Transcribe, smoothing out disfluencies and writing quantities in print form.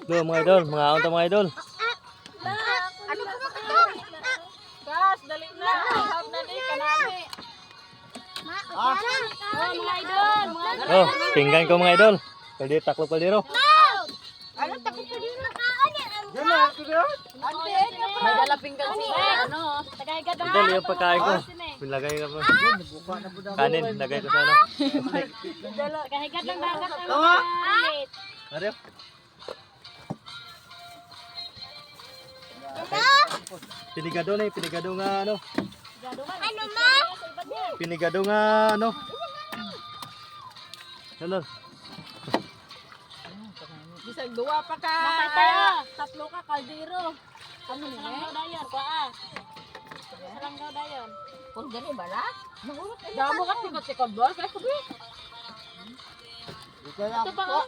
Do mga idol, mga unta mga idol. Ano ba ito? Gas, dali na. Hab na di kanami. Oh, mga idol, mga idol. Oh, pinggan ko mga idol. Pwede taklo paliro. Ano takot pa din? May dala pinggan si ano. Tagay ka Idol, yung pagkain ko. Pilagay ka pa. Kanin, lagay ko sa ano. Tagahigat ng dagat ang malit. Mario. Pinigado na pinigado nga ano. Ano ma? Pinigado nga ano. Hello. Bisag duwa pa ka. Tatlo ka kaldero. Ano ni? Saranggaw dayon, kuha. Saranggaw dayon. Kung gani bala? Damo ka tikot-tikot bor, kaya kubi. Ito pa oh.